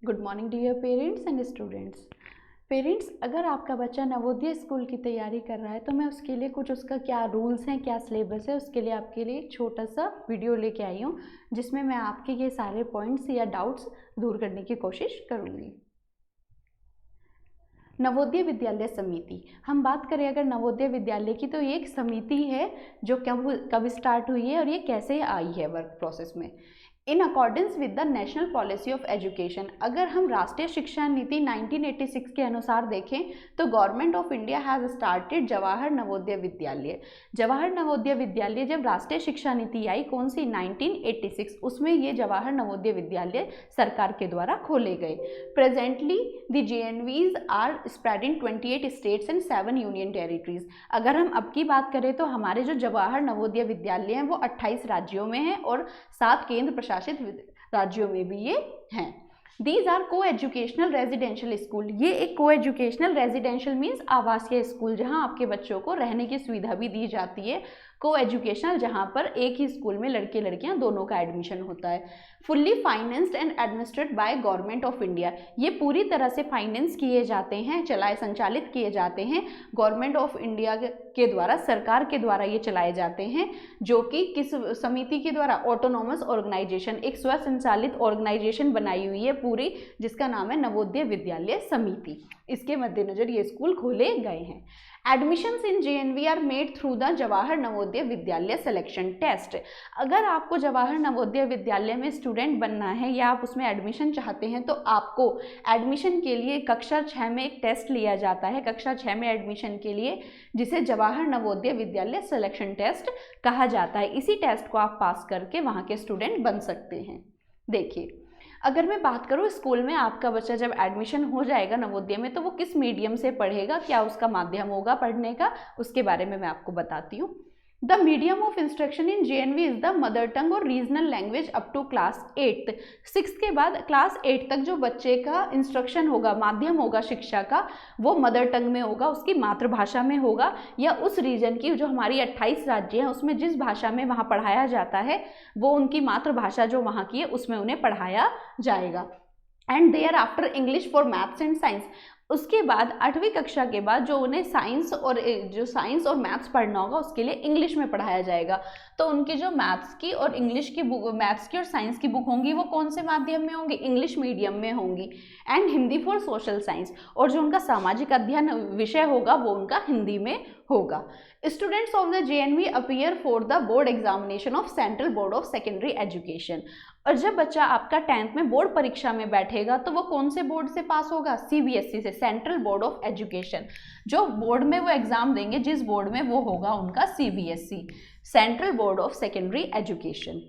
Good morning dear parents and students. Parents, अगर आपका बच्चा नवोदय स्कूल की तैयारी कर रहा है तो मैं उसके लिए कुछ उसका क्या रूल्स हैं, क्या सिलेबस है, उसके लिए आपके लिए एक छोटा सा वीडियो लेके आई हूँ जिसमें मैं आपके ये सारे पॉइंट्स या डाउट्स दूर करने की कोशिश करूँगी। नवोदय विद्यालय समिति, हम बात करें अगर नवोदय विद्यालय की तो ये एक समिति है जो कब स्टार्ट हुई है और ये कैसे आई है वर्क प्रोसेस में। In accordance with the national policy of education, अगर हम राष्ट्रीय शिक्षा नीति 1986 के अनुसार देखें तो government of India has started Jawahar Navodaya विद्यालय। जवाहर नवोदय विद्यालय जब राष्ट्रीय शिक्षा नीति आई, कौन सी, 1986, उसमें ये जवाहर नवोदय विद्यालय सरकार के द्वारा खोले गए। Presently the JNVs are spread in 28 states and 7 union territories. अगर हम अब की बात करें तो हमारे जो जवाहर नवोदय विद्यालय हैं वो 28 राज्यों में हैं और 7 केंद्र प्रशासित राज्यों में भी ये हैं। These are co-educational residential school. ये एक co-educational residential मीन्स आवासीय स्कूल जहाँ आपके बच्चों को रहने की सुविधा भी दी जाती है। को-एजुकेशनल जहाँ पर एक ही स्कूल में लड़के लड़कियाँ दोनों का एडमिशन होता है। Fully financed and administrated by government of India, ये पूरी तरह से फाइनेंस किए जाते हैं, संचालित किए जाते हैं गवर्नमेंट ऑफ इंडिया के द्वारा, सरकार के द्वारा ये चलाए जाते हैं, जो कि किस समिति के द्वारा, ऑटोनॉमस ऑर्गेनाइजेशन, एक स्व संचालित ऑर्गेनाइजेशन बनाई हुई है पूरी, जिसका नाम है नवोदय विद्यालय समिति। इसके मद्देनजर ये स्कूल खोले गए हैं। Admissions in JNV are made through the Jawahar Navodaya Vidyalaya selection test. अगर आपको जवाहर नवोदय विद्यालय में स्टूडेंट बनना है या आप उसमें एडमिशन चाहते हैं तो आपको एडमिशन के लिए कक्षा 6 में एक टेस्ट लिया जाता है, कक्षा 6 में एडमिशन के लिए, जिसे जवाहर नवोदय विद्यालय सिलेक्शन टेस्ट कहा जाता है। इसी टेस्ट को आप पास करके वहाँ के स्टूडेंट बन सकते हैं। देखिए, अगर मैं बात करूँ स्कूल में आपका बच्चा जब एडमिशन हो जाएगा नवोदय में तो वो किस मीडियम से पढ़ेगा, क्या उसका माध्यम होगा पढ़ने का, उसके बारे में मैं आपको बताती हूँ। The medium of instruction in JNV is the mother tongue और regional language up to class 8। 6 के बाद क्लास 8 तक जो बच्चे का इंस्ट्रक्शन होगा, माध्यम होगा शिक्षा का, वो मदर टंग में होगा, उसकी मातृभाषा में होगा, या उस रीजन की जो हमारी 28 राज्य हैं उसमें जिस भाषा में वहाँ पढ़ाया जाता है वो उनकी मातृभाषा जो वहाँ की है उसमें उन्हें पढ़ाया जाएगा। And thereafter English for maths and science, उसके बाद 8वीं कक्षा के बाद जो उन्हें साइंस और मैथ्स पढ़ना होगा उसके लिए इंग्लिश में पढ़ाया जाएगा। तो उनकी जो मैथ्स की और इंग्लिश की बुक, मैथ्स की और साइंस की बुक होंगी वो कौन से माध्यम में होंगी, इंग्लिश मीडियम में होंगी। And Hindi for social science, और जो उनका सामाजिक अध्ययन विषय होगा वो उनका हिंदी में होगा। Students of the JNV appear for the board examination of central board of secondary education. और जब बच्चा आपका 10th में बोर्ड परीक्षा में बैठेगा तो वो कौन से बोर्ड से पास होगा, CBSE से, सेंट्रल बोर्ड ऑफ एजुकेशन। जो बोर्ड में वो एग्जाम देंगे, जिस बोर्ड में, वो होगा उनका CBSE, central board of secondary education.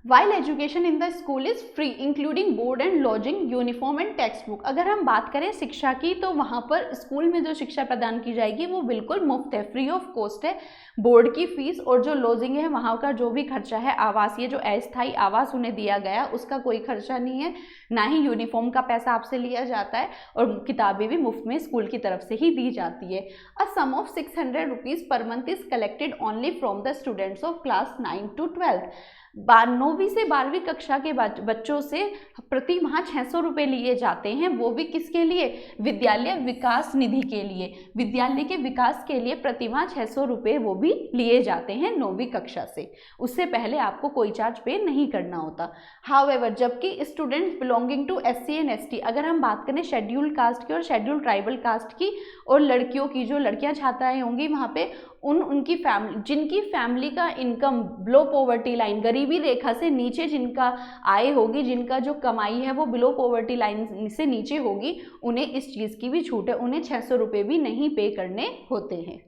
While education in the school is free, including board and lodging, uniform and textbook। अगर हम बात करें शिक्षा की तो वहाँ पर स्कूल में जो शिक्षा प्रदान की जाएगी वो बिल्कुल मुफ्त है, फ्री ऑफ कॉस्ट है। बोर्ड की फीस और जो लॉजिंग है वहाँ का जो भी खर्चा है, आवासीय जो अस्थायी आवास उन्हें दिया गया उसका कोई खर्चा नहीं है, ना ही यूनिफॉर्म का पैसा आपसे लिया जाता है, और किताबें भी मुफ्त में स्कूल की तरफ से ही दी जाती है। A sum of 600 rupees per month is collected only from the students of class 9 to 12। 9वीं से 12वीं कक्षा के बच्चों से प्रति माह 600 रुपये लिए जाते हैं, वो भी किसके लिए, विद्यालय विकास निधि के लिए, विद्यालय के विकास के लिए प्रति माह 600 रुपये वो भी लिए जाते हैं 9वीं कक्षा से। उससे पहले आपको कोई चार्ज पे नहीं करना होता। हाउएवर, जबकि students belonging to SC and ST, अगर हम बात करें शेड्यूल्ड कास्ट की और शेड्यूल्ड ट्राइबल कास्ट की, और लड़कियों की, जो लड़कियां छात्राएं होंगी वहाँ पे उनकी फैमिली, जिनकी फैमिली का इनकम बिलो पॉवर्टी लाइन, गरीबी रेखा से नीचे जिनका आय होगी, जिनका जो कमाई है वो बिलो पॉवर्टी लाइन से नीचे होगी, उन्हें इस चीज़ की भी छूट है, उन्हें 600 रुपये भी नहीं पे करने होते हैं।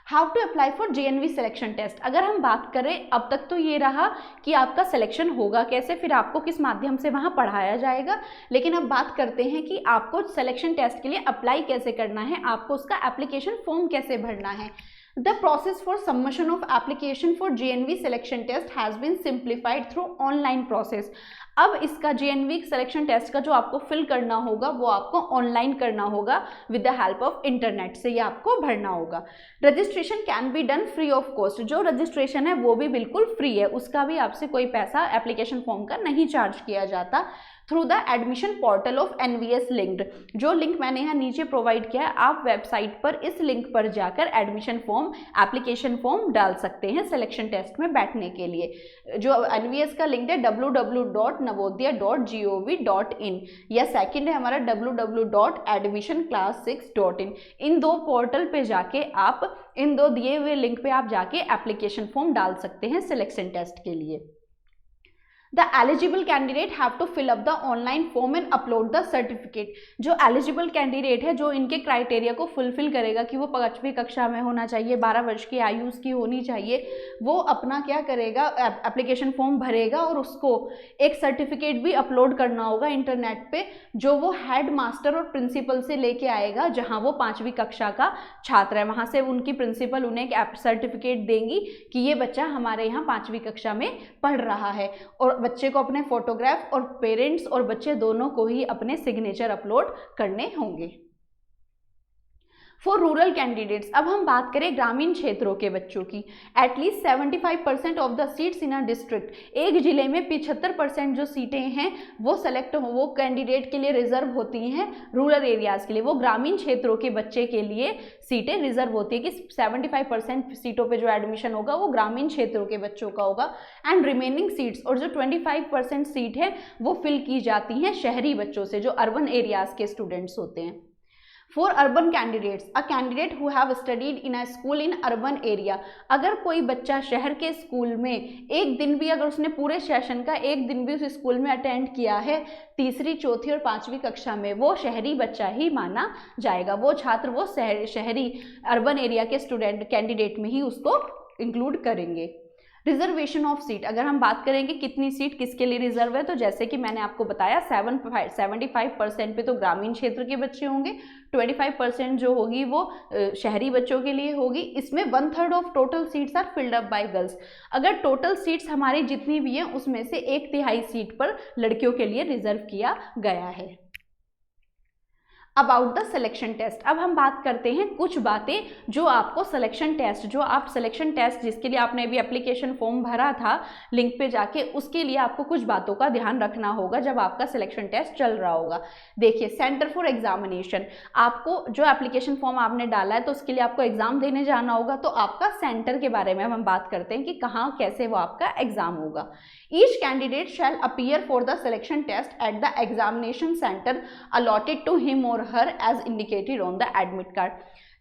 How to apply for JNV selection test. अगर हम बात करें, अब तक तो ये रहा कि आपका सिलेक्शन होगा कैसे, फिर आपको किस माध्यम से वहाँ पढ़ाया जाएगा, लेकिन अब बात करते हैं कि आपको सिलेक्शन टेस्ट के लिए अप्लाई कैसे करना है, आपको उसका एप्लीकेशन फॉर्म कैसे भरना है। The process for submission of application for JNV selection test has been simplified through online process. अब इसका JNV सिलेक्शन टेस्ट का जो आपको फिल करना होगा वो आपको ऑनलाइन करना होगा with the help of internet से, ये आपको भरना होगा। Registration can be done free of cost, जो रजिस्ट्रेशन है वो भी बिल्कुल फ्री है, उसका भी आपसे कोई पैसा एप्लीकेशन फॉर्म का नहीं चार्ज किया जाता। Through the admission portal of NVS linked, जो लिंक मैंने यहाँ नीचे प्रोवाइड किया है, आप वेबसाइट पर इस लिंक पर जाकर एडमिशन फॉर्म, एप्लीकेशन फॉर्म डाल सकते हैं सिलेक्शन टेस्ट में बैठने के लिए। जो NVS का लिंक है www.navodaya.gov.in, या सेकंड है हमारा www.admissionclass6.in। इन दो पोर्टल पे जाके आप, इन दो दिए हुए लिंक पे आप जाके एप्लीकेशन फॉर्म डाल सकते हैं सिलेक्शन टेस्ट के लिए। The eligible candidate have to fill up the online form and upload the certificate। जो eligible candidate है, जो इनके क्राइटेरिया को फुलफिल करेगा कि वो 5वीं कक्षा में होना चाहिए, 12 वर्ष की आयु उसकी होनी चाहिए, वो अपना क्या करेगा, एप्लीकेशन फॉर्म भरेगा और उसको एक सर्टिफिकेट भी अपलोड करना होगा इंटरनेट पे, जो वो हेड मास्टर और प्रिंसिपल से लेके आएगा जहाँ वो 5वीं कक्षा का छात्र है। वहाँ से उनकी प्रिंसिपल उन्हें एक सर्टिफिकेट देंगी कि ये बच्चा हमारे यहाँ 5वीं कक्षा में पढ़ रहा है, और बच्चे को अपने फोटोग्राफ और पेरेंट्स और बच्चे दोनों को ही अपने सिग्नेचर अपलोड करने होंगे। फॉर रूरल कैंडिडेट्स, अब हम बात करें ग्रामीण क्षेत्रों के बच्चों की। At least 75% of the seats in a district, एक जिले में 75% जो सीटें हैं वो सेलेक्ट हो, वो कैंडिडेट के लिए रिजर्व होती हैं रूरल एरियाज़ के लिए, वो ग्रामीण क्षेत्रों के बच्चे के लिए सीटें रिजर्व होती है कि 75% सीटों पे जो एडमिशन होगा वो ग्रामीण क्षेत्रों के बच्चों का होगा। एंड रिमेनिंग सीट्स, और जो 25% सीट है वो फिल की जाती हैं शहरी बच्चों से, जो अर्बन एरियाज़ के स्टूडेंट्स होते हैं। For urban candidates, a candidate who have studied in a school in urban area, अगर कोई बच्चा शहर के स्कूल में एक दिन भी, अगर उसने पूरे सेशन का एक दिन भी उस स्कूल में अटेंड किया है 3री, 4थी और 5वीं कक्षा में, वो शहरी बच्चा ही माना जाएगा। वो छात्र वो शहरी अर्बन एरिया के स्टूडेंट कैंडिडेट में ही उसको इंक्लूड करेंगे। रिजर्वेशन ऑफ सीट, अगर हम बात करेंगे कितनी सीट किसके लिए रिजर्व है, तो जैसे कि मैंने आपको बताया 75% पे तो ग्रामीण क्षेत्र के बच्चे होंगे, 25% जो होगी वो शहरी बच्चों के लिए होगी। इसमें 1/3 of total seats are filled up by girls, अगर टोटल सीट्स हमारी जितनी भी हैं उसमें से 1/3 सीट पर लड़कियों के लिए रिजर्व किया गया है। अबाउट द सिलेक्शन टेस्ट, अब हम बात करते हैं कुछ बातें जो आपको सिलेक्शन टेस्ट, जो आप सिलेक्शन टेस्ट जिसके लिए आपने अभी एप्लीकेशन फॉर्म भरा था लिंक पे जाके, उसके लिए आपको कुछ बातों का ध्यान रखना होगा जब आपका सिलेक्शन टेस्ट चल रहा होगा। देखिए, सेंटर फॉर एग्जामिनेशन, आपको जो एप्लीकेशन फॉर्म आपने डाला है तो उसके लिए आपको एग्जाम देने जाना होगा, तो आपका सेंटर के बारे में हम बात करते हैं कि कहाँ कैसे वो आपका एग्जाम होगा। Each candidate shall appear for the selection test at the examination centre allotted to him और her as indicated on the admit card।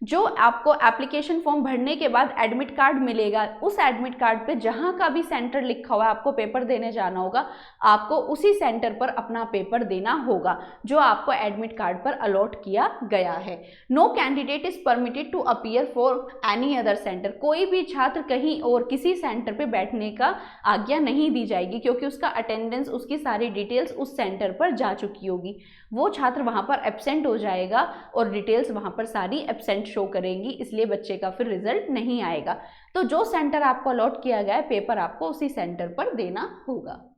जो आपको एप्लीकेशन फॉर्म भरने के बाद एडमिट कार्ड मिलेगा, उस एडमिट कार्ड पे जहाँ का भी सेंटर लिखा हुआ है आपको पेपर देने जाना होगा, आपको उसी सेंटर पर अपना पेपर देना होगा जो आपको एडमिट कार्ड पर अलॉट किया गया है। No candidate is permitted to appear for any other centre, कोई भी छात्र कहीं और किसी सेंटर पे बैठने का आज्ञा नहीं दी जाएगी, क्योंकि उसका अटेंडेंस, उसकी सारी डिटेल्स उस सेंटर पर जा चुकी होगी। वो छात्र वहाँ पर एब्सेंट हो जाएगा और डिटेल्स वहाँ पर सारी एब्सेंट शो करेंगी, इसलिए बच्चे का फिर रिजल्ट नहीं आएगा। तो जो सेंटर आपको अलॉट किया गया है पेपर आपको उसी सेंटर पर देना होगा।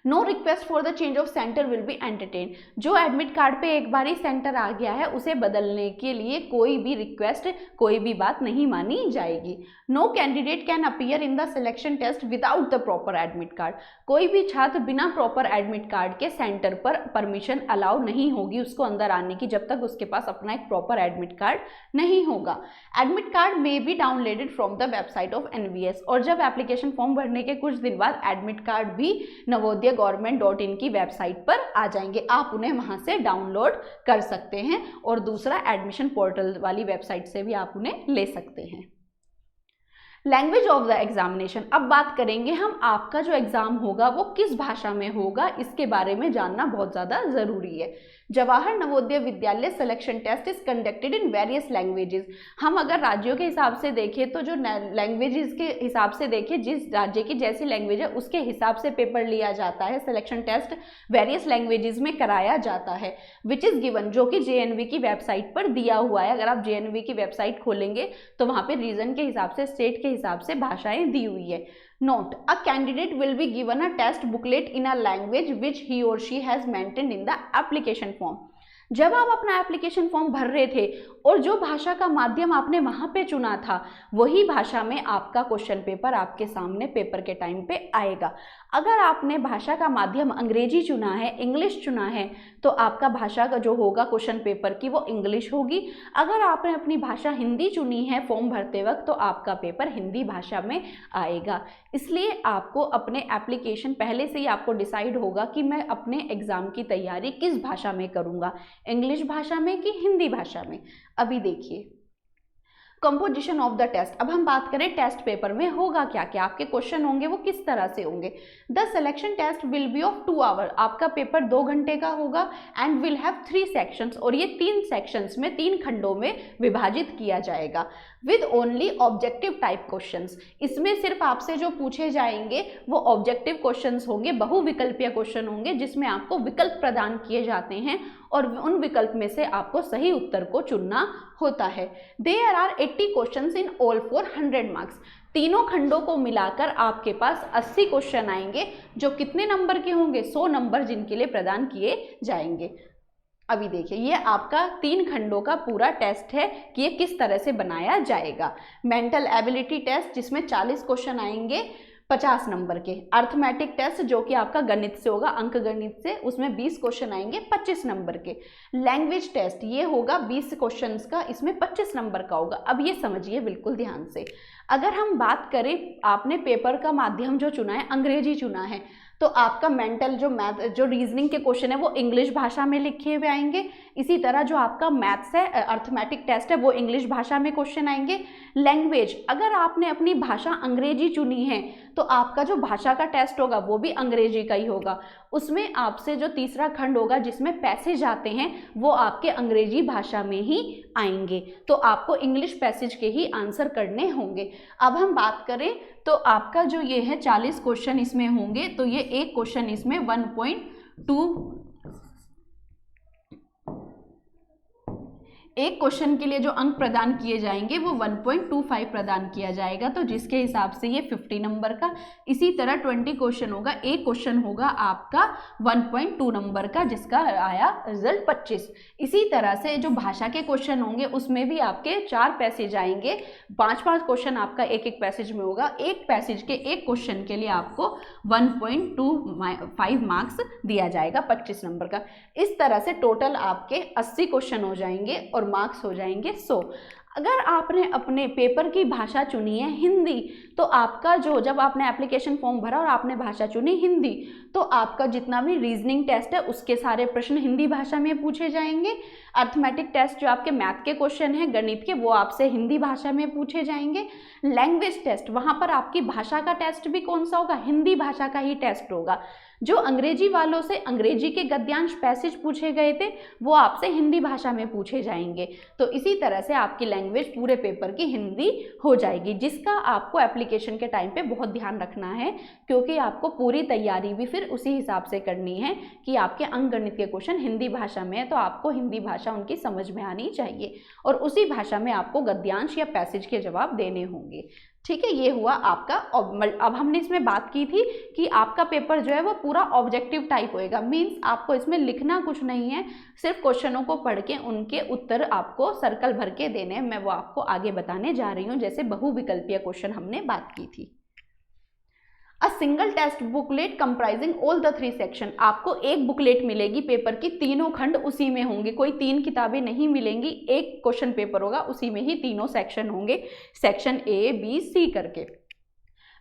No request for the change of centre will be entertain, जो एडमिट कार्ड पे एक बार ही सेंटर आ गया है उसे बदलने के लिए कोई भी रिक्वेस्ट, कोई भी बात नहीं मानी जाएगी। No candidate can appear in the selection test without the proper admit card, कोई भी छात्र बिना प्रॉपर एडमिट कार्ड के सेंटर पर परमिशन अलाउ नहीं होगी उसको अंदर आने की, जब तक उसके पास अपना एक प्रॉपर एडमिट कार्ड नहीं होगा। Admit card may be downloaded from the website of NVS, और जब एप्लीकेशन फॉर्म भरने के कुछ दिन बाद एडमिट कार्ड भी नवोदय government.in की वेबसाइट पर आ जाएंगे, आप उन्हें वहां से डाउनलोड कर सकते हैं, और दूसरा एडमिशन पोर्टल वाली वेबसाइट से भी आप उन्हें ले सकते हैं। लैंग्वेज ऑफ द एग्जामिनेशन, अब बात करेंगे हम आपका जो एग्जाम होगा वो किस भाषा में होगा, इसके बारे में जानना बहुत ज़्यादा ज़रूरी है। Jawahar Navodaya Vidyalaya selection test is conducted in various languages. हम अगर राज्यों के हिसाब से देखें तो जो लैंग्वेजेस के हिसाब से देखें, जिस राज्य की जैसी लैंग्वेज है उसके हिसाब से पेपर लिया जाता है। सिलेक्शन टेस्ट वेरियस लैंग्वेजेस में कराया जाता है, विच इज़ गिवन, जो कि JNV की वेबसाइट पर दिया हुआ है। अगर आप JNV की वेबसाइट खोलेंगे तो वहाँ पे रीजन के हिसाब से, स्टेट के हिसाब से भाषाएं दी हुई है। Note: a candidate will be given a test booklet in a language which he or she has maintained in the application form. जब आप अपना एप्लीकेशन फॉर्म भर रहे थे और जो भाषा का माध्यम आपने वहाँ पे चुना था वही भाषा में आपका क्वेश्चन पेपर आपके सामने पेपर के टाइम पे आएगा। अगर आपने भाषा का माध्यम अंग्रेजी चुना है, इंग्लिश चुना है, तो आपका भाषा का जो होगा क्वेश्चन पेपर की वो इंग्लिश होगी। अगर आपने अपनी भाषा हिंदी चुनी है फॉर्म भरते वक्त तो आपका पेपर हिंदी भाषा में आएगा। इसलिए आपको अपने एप्लीकेशन पहले से ही आपको डिसाइड होगा कि मैं अपने एग्ज़ाम की तैयारी किस भाषा में करूँगा, इंग्लिश भाषा में कि हिंदी भाषा में। अभी देखिए कंपोजिशन ऑफ द टेस्ट। अब हम बात करें टेस्ट पेपर में होगा क्या क्या, आपके क्वेश्चन होंगे वो किस तरह से होंगे। The selection test will be of 2 hour, आपका पेपर 2 घंटे का होगा एंड विल हैव 3 सेक्शंस, और ये 3 सेक्शंस में 3 खंडों में विभाजित किया जाएगा। With only objective type questions, इसमें सिर्फ आपसे जो पूछे जाएंगे वो ऑब्जेक्टिव क्वेश्चंस होंगे, बहुविकल्पीय क्वेश्चन होंगे जिसमें आपको विकल्प प्रदान किए जाते हैं और उन विकल्प में से आपको सही उत्तर को चुनना होता है। There are 80 questions in all for 100 marks, तीनों खंडों को मिलाकर आपके पास 80 क्वेश्चन आएंगे जो कितने नंबर के होंगे, 100 नंबर जिनके लिए प्रदान किए जाएंगे। अभी देखिए ये आपका 3 खंडों का पूरा टेस्ट है कि ये किस तरह से बनाया जाएगा। मेंटल एबिलिटी टेस्ट जिसमें 40 क्वेश्चन आएंगे 50 नंबर के। अर्थमेटिक टेस्ट जो कि आपका गणित से होगा, अंक गणित से, उसमें 20 क्वेश्चन आएंगे 25 नंबर के। लैंग्वेज टेस्ट ये होगा 20 क्वेश्चंस का, इसमें 25 नंबर का होगा। अब ये समझिए बिल्कुल ध्यान से, अगर हम बात करें आपने पेपर का माध्यम जो चुना है अंग्रेजी चुना है तो आपका मेंटल जो मैथ जो रीजनिंग के क्वेश्चन है वो इंग्लिश भाषा में लिखे हुए आएंगे। इसी तरह जो आपका मैथ्स है, अर्थमेटिक टेस्ट है, वो इंग्लिश भाषा में क्वेश्चन आएंगे। लैंग्वेज, अगर आपने अपनी भाषा अंग्रेजी चुनी है तो आपका जो भाषा का टेस्ट होगा वो भी अंग्रेजी का ही होगा। उसमें आपसे जो तीसरा खंड होगा जिसमें पैसेज आते हैं वो आपके अंग्रेजी भाषा में ही आएंगे, तो आपको इंग्लिश पैसेज के ही आंसर करने होंगे। अब हम बात करें तो आपका जो ये है 40 क्वेश्चन इसमें होंगे, तो ये एक क्वेश्चन इसमें 1.2, एक क्वेश्चन के लिए जो अंक प्रदान किए जाएंगे वो 1.25 प्रदान किया जाएगा, तो जिसके हिसाब से ये 50 नंबर का। इसी तरह 20 क्वेश्चन होगा, एक क्वेश्चन होगा आपका 1.2 नंबर का जिसका आया रिजल्ट 25। इसी तरह से जो भाषा के क्वेश्चन होंगे उसमें भी आपके 4 पैसेज आएंगे, 5-5 क्वेश्चन आपका एक एक पैसेज में होगा। एक पैसेज के एक क्वेश्चन के लिए आपको 1.25 मार्क्स दिया जाएगा 25 नंबर का। इस तरह से टोटल आपके 80 क्वेश्चन हो जाएंगे और मार्क्स हो जाएंगे 100। अगर आपने अपने पेपर की भाषा चुनी है हिंदी, तो आपका जो जब आपने एप्लीकेशन फॉर्म भरा और आपने भाषा चुनी हिंदी, तो आपका जितना भी रीजनिंग टेस्ट है उसके सारे प्रश्न हिंदी भाषा में पूछे जाएंगे। अर्थमेटिक टेस्ट जो आपके मैथ के क्वेश्चन हैं गणित के, वो आपसे हिंदी भाषा में पूछे जाएंगे। लैंग्वेज टेस्ट, वहाँ पर आपकी भाषा का टेस्ट भी कौन सा होगा, हिंदी भाषा का ही टेस्ट होगा। जो अंग्रेजी वालों से अंग्रेजी के गद्यांश पैसेज पूछे गए थे वो आपसे हिंदी भाषा में पूछे जाएंगे। तो इसी तरह से आपकी लैंग्वेज पूरे पेपर की हिंदी हो जाएगी, जिसका आपको एप्लीकेशन के टाइम पे बहुत ध्यान रखना है, क्योंकि आपको पूरी तैयारी भी फिर उसी हिसाब से करनी है कि आपके अंकगणित के क्वेश्चन हिंदी भाषा में है तो आपको हिंदी भाषा उनकी समझ में आनी चाहिए और उसी भाषा में आपको गद्यांश या पैसेज के जवाब देने होंगे। ठीक है, ये हुआ आपका। अब हमने इसमें बात की थी कि आपका पेपर जो है वो पूरा ऑब्जेक्टिव टाइप होएगा, मीन्स आपको इसमें लिखना कुछ नहीं है, सिर्फ क्वेश्चनों को पढ़ के उनके उत्तर आपको सर्कल भर के देने हैं। मैं वो आपको आगे बताने जा रही हूँ, जैसे बहुविकल्पीय क्वेश्चन हमने बात की थी। A single test booklet comprising all the 3 section, आपको एक बुकलेट मिलेगी पेपर की, तीनों खंड उसी में होंगे, कोई 3 किताबें नहीं मिलेंगी, एक क्वेश्चन पेपर होगा उसी में ही तीनों सेक्शन होंगे, सेक्शन A, B, C करके।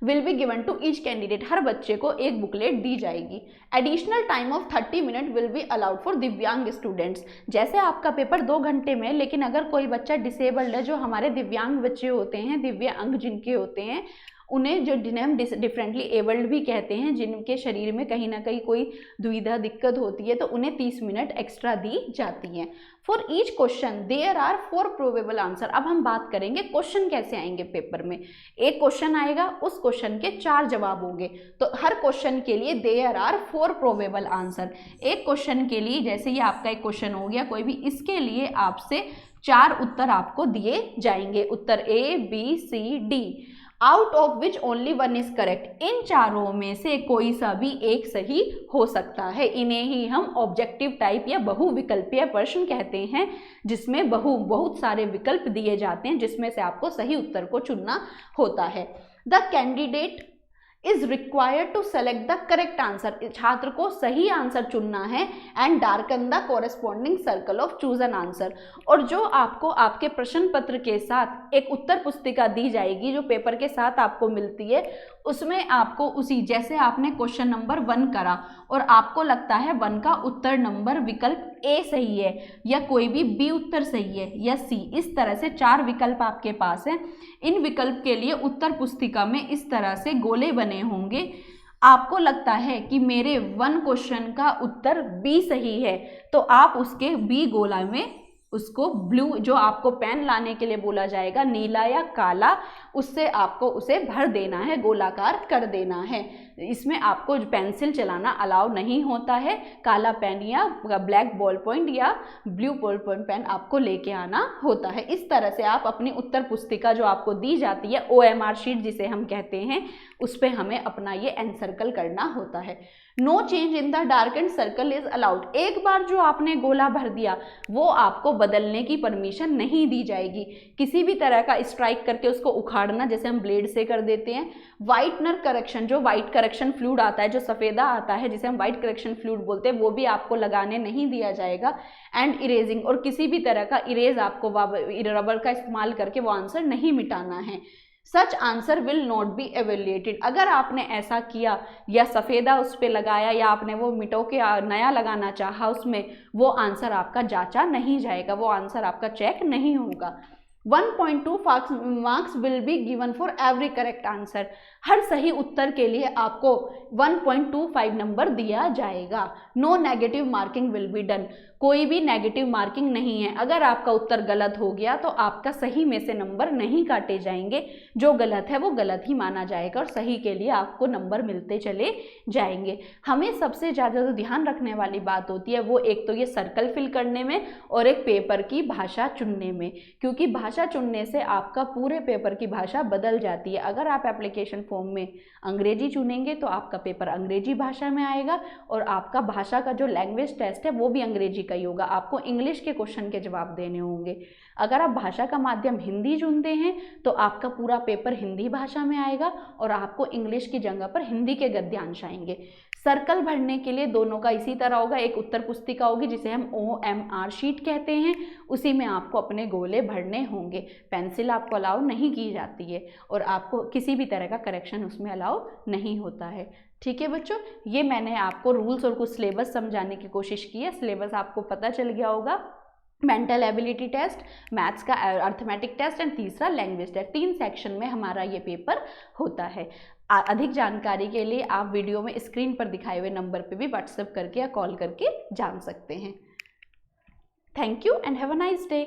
Will be given to each candidate, हर बच्चे को एक बुकलेट दी जाएगी। Additional time of 30 minute will be allowed for divyang students. जैसे आपका पेपर 2 घंटे में, लेकिन अगर कोई बच्चा डिसेबल्ड है, जो हमारे दिव्यांग बच्चे होते हैं, दिव्य अंग जिनके होते हैं, उन्हें जो जिन्हें हम डिफरेंटली एबल्ड भी कहते हैं, जिनके शरीर में कहीं ना कहीं कोई दुविधा दिक्कत होती है, तो उन्हें 30 मिनट एक्स्ट्रा दी जाती हैं। For each question there are 4 probable answer. अब हम बात करेंगे क्वेश्चन कैसे आएंगे पेपर में। एक क्वेश्चन आएगा, उस क्वेश्चन के 4 जवाब होंगे, तो हर क्वेश्चन के लिए देयर आर 4 प्रोबेबल आंसर। एक क्वेश्चन के लिए, जैसे ये आपका एक क्वेश्चन हो गया कोई भी, इसके लिए आपसे 4 उत्तर आपको दिए जाएंगे, उत्तर A, B, C, D, out of which only 1 is correct. इन चारों में से कोई सा भी एक सही हो सकता है। इन्हें ही हम ऑब्जेक्टिव टाइप या बहुविकल्पीय प्रश्न कहते हैं, जिसमें बहुत सारे विकल्प दिए जाते हैं, जिसमें से आपको सही उत्तर को चुनना होता है। The candidate is required to select the correct answer. छात्र को सही आंसर चुनना है and darken the corresponding circle of choose an answer. और जो आपको आपके प्रश्न पत्र के साथ एक उत्तर पुस्तिका दी जाएगी, जो पेपर के साथ आपको मिलती है, उसमें आपको उसी, जैसे आपने क्वेश्चन नंबर 1 करा और आपको लगता है 1 का उत्तर नंबर विकल्प A सही है, या कोई भी B उत्तर सही है, या C, इस तरह से 4 विकल्प आपके पास हैं। इन विकल्प के लिए उत्तर पुस्तिका में इस तरह से गोले बने होंगे। आपको लगता है कि मेरे 1 क्वेश्चन का उत्तर B सही है, तो आप उसके B गोला में उसको ब्लू, जो आपको पेन लाने के लिए बोला जाएगा, नीला या काला, उससे आपको उसे भर देना है, गोलाकार कर देना है। इसमें आपको पेंसिल चलाना अलाउ नहीं होता है। काला पेन या ब्लैक बॉल पॉइंट या ब्लू बॉल पॉइंट पेन आपको लेके आना होता है। इस तरह से आप अपनी उत्तर पुस्तिका जो आपको दी जाती है, OMR शीट जिसे हम कहते हैं, उस पर हमें अपना ये एनसर्कल करना होता है। No change in the darkened circle is allowed. एक बार जो आपने गोला भर दिया, वो आपको बदलने की परमिशन नहीं दी जाएगी। किसी भी तरह का स्ट्राइक करके उसको उखाड़ना, जैसे हम ब्लेड से कर देते हैं। व्हाइटनर करेक्शन, जो व्हाइट करेक्शन फ्लूइड आता है, जो सफ़ेदा आता है, जिसे हम व्हाइट करेक्शन फ्लूइड बोलते हैं, वो भी आपको लगाने नहीं दिया जाएगा। एंड इरेजिंग, और किसी भी तरह का इरेज आपको रबर का इस्तेमाल करके वो आंसर नहीं मिटाना है। Such answer will not be evaluated. अगर आपने ऐसा किया या सफ़ेदा उस पर लगाया, या आपने वो मिटो के नया लगाना चाहा उसमें, वो आंसर आपका जांचा नहीं जाएगा, वो आंसर आपका चेक नहीं होगा। 1.2 marks will be given for every correct answer. हर सही उत्तर के लिए आपको 1.25 नंबर दिया जाएगा। No negative marking will be done. कोई भी नेगेटिव मार्किंग नहीं है। अगर आपका उत्तर गलत हो गया तो आपका सही में से नंबर नहीं काटे जाएंगे। जो गलत है वो गलत ही माना जाएगा और सही के लिए आपको नंबर मिलते चले जाएंगे। हमें सबसे ज़्यादा जो ध्यान रखने वाली बात होती है वो एक तो ये सर्कल फिल करने में और एक पेपर की भाषा चुनने में, क्योंकि भाषा चुनने से आपका पूरे पेपर की भाषा बदल जाती है। अगर आप एप्लीकेशन फॉर्म में अंग्रेजी चुनेंगे तो आपका पेपर अंग्रेजी भाषा में आएगा और आपका भाषा का जो लैंग्वेज टेस्ट है वो भी अंग्रेजी का ही होगा। आपको इंग्लिश के क्वेश्चन के जवाब देने होंगे। अगर आप भाषा का माध्यम हिंदी चुनते हैं तो आपका पूरा पेपर हिंदी भाषा में आएगा और आपको इंग्लिश की जगह पर हिंदी के गद्यांश आएंगे। सर्कल भरने के लिए दोनों का इसी तरह होगा। एक उत्तर पुस्तिका होगी जिसे हम OMR शीट कहते हैं, उसी में आपको अपने गोले भरने होंगे। पेंसिल आपको अलाउ नहीं की जाती है और आपको किसी भी तरह का करेक्शन उसमें अलाउ नहीं होता है। ठीक है बच्चों, ये मैंने आपको रूल्स और कुछ सिलेबस समझाने की कोशिश की है। सिलेबस आपको पता चल गया होगा। मेंटल एबिलिटी टेस्ट, मैथ्स का अर्थमेटिक टेस्ट एंड तीसरा लैंग्वेज टेस्ट, 3 सेक्शन में हमारा ये पेपर होता है। अधिक जानकारी के लिए आप वीडियो में स्क्रीन पर दिखाए हुए नंबर पे भी व्हाट्सएप करके या कॉल करके जान सकते हैं। Thank you and have a nice day.